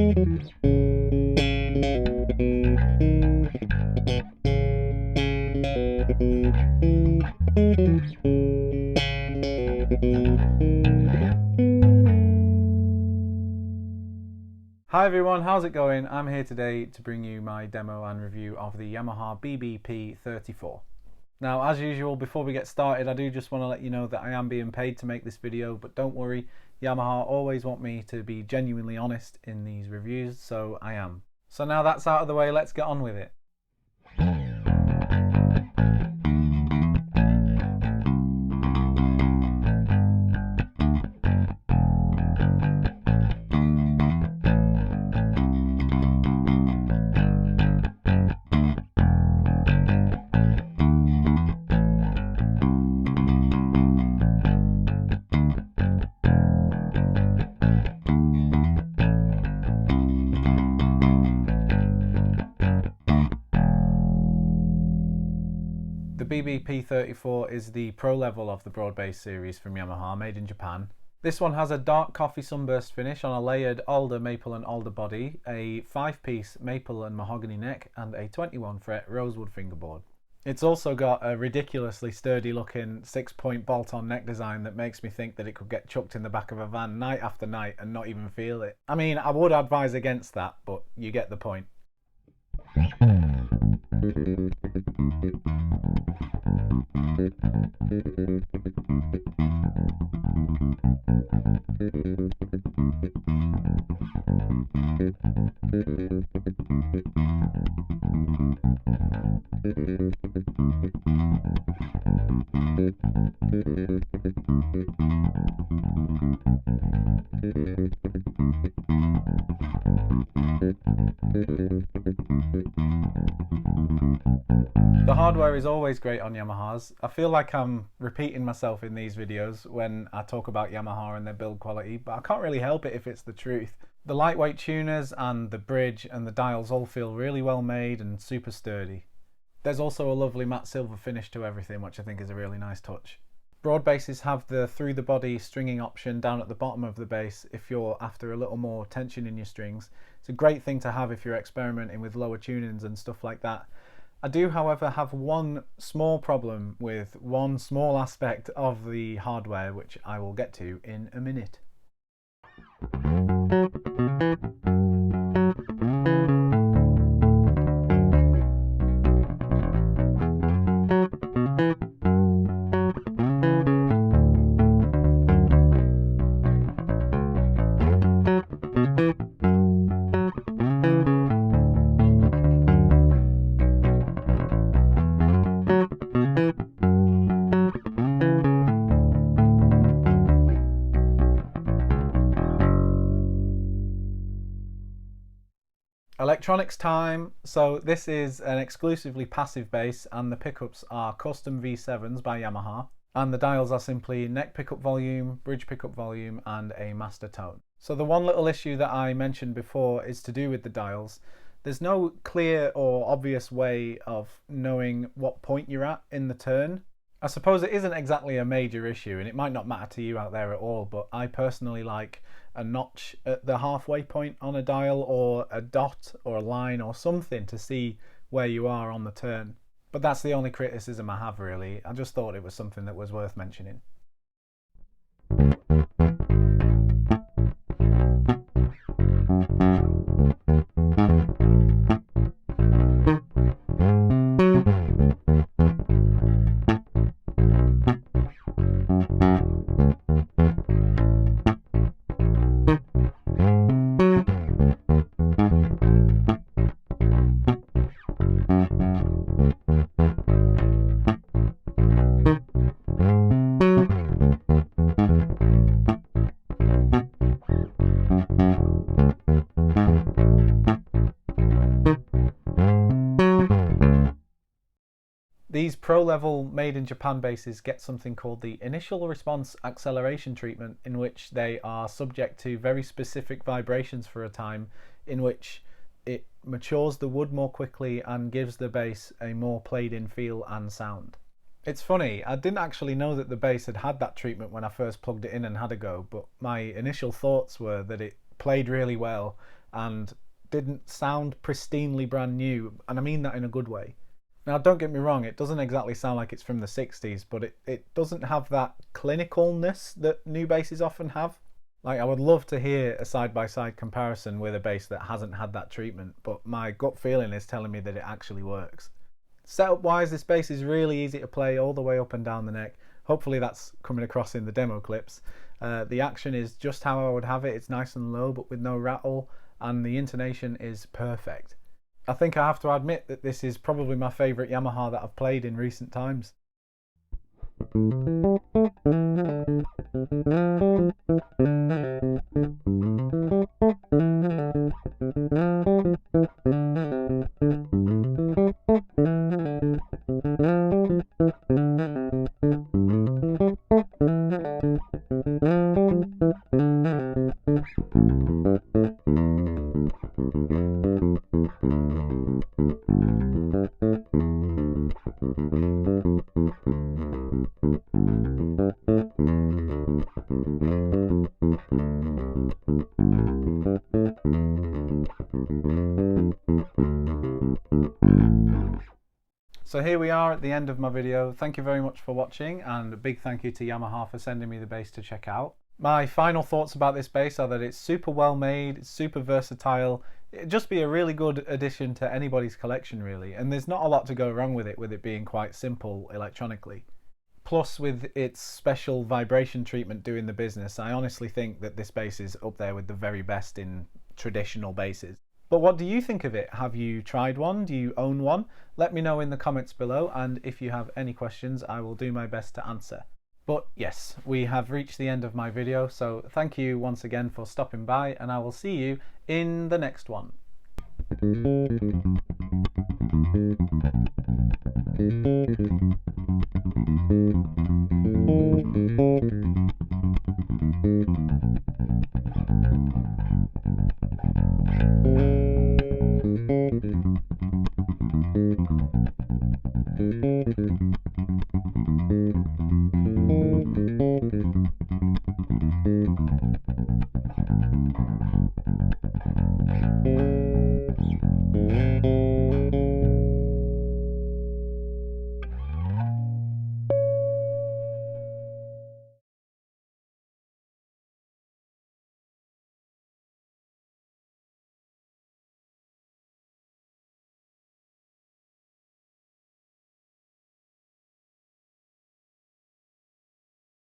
Hi everyone, how's it going? I'm here today to bring you my demo and review of the Yamaha BBP34. Now, as usual, before we get started, I do just want to let you know that I am being paid to make this video, but don't worry, Yamaha always want me to be genuinely honest in these reviews, so I am. So now that's out of the way, let's get on with it. The BBP34 is the pro level of the broad base series from Yamaha, made in Japan. This one has a dark coffee sunburst finish on a layered alder, maple and alder body, a 5-piece maple and mahogany neck and a 21 fret rosewood fingerboard. It's also got a ridiculously sturdy looking 6-point bolt-on neck design that makes me think that it could get chucked in the back of a van night after night and not even feel it. I mean, I would advise against that, but you get the point. The hardware is always great on Yamahas. I feel like I'm repeating myself in these videos when I talk about Yamaha and their build quality, but I can't really help it if it's the truth. The lightweight tuners and the bridge and the dials all feel really well made and super sturdy. There's also a lovely matte silver finish to everything, which I think is a really nice touch. Broad basses have the through the body stringing option down at the bottom of the bass if you're after a little more tension in your strings. It's a great thing to have if you're experimenting with lower tunings and stuff like that. I do, however, have one small problem with one small aspect of the hardware, which I will get to in a minute. Electronics time. So this is an exclusively passive bass and the pickups are custom V7s by Yamaha, and the dials are simply neck pickup volume, bridge pickup volume and a master tone. So the one little issue that I mentioned before is to do with the dials. There's no clear or obvious way of knowing what point you're at in the turn. I suppose it isn't exactly a major issue and it might not matter to you out there at all, but I personally like a notch at the halfway point on a dial, or a dot or a line or something to see where you are on the turn. But that's the only criticism I have really. I just thought it was something that was worth mentioning. These pro-level made in Japan basses get something called the initial response acceleration treatment, in which they are subject to very specific vibrations for a time, in which it matures the wood more quickly and gives the bass a more played in feel and sound. It's funny, I didn't actually know that the bass had that treatment when I first plugged it in and had a go, but my initial thoughts were that it played really well and didn't sound pristinely brand new, and I mean that in a good way. Now, don't get me wrong, it doesn't exactly sound like it's from the 60s, but it doesn't have that clinicalness that new basses often have. Like, I would love to hear a side-by-side comparison with a bass that hasn't had that treatment, but my gut feeling is telling me that it actually works. Setup-wise, this bass is really easy to play all the way up and down the neck. Hopefully that's coming across in the demo clips. The action is just how I would have it. It's nice and low, but with no rattle, and the intonation is perfect. I think I have to admit that this is probably my favourite Yamaha that I've played in recent times. So here we are at the end of my video. Thank you very much for watching, and a big thank you to Yamaha for sending me the bass to check out. My final thoughts about this bass are that it's super well made, it's super versatile. It'd just be a really good addition to anybody's collection really, and there's not a lot to go wrong with it being quite simple electronically. Plus, with its special vibration treatment doing the business, I honestly think that this bass is up there with the very best in traditional basses. But what do you think of it? Have you tried one? Do you own one? Let me know in the comments below, and if you have any questions, I will do my best to answer. But yes, we have reached the end of my video, so thank you once again for stopping by, and I will see you in the next one.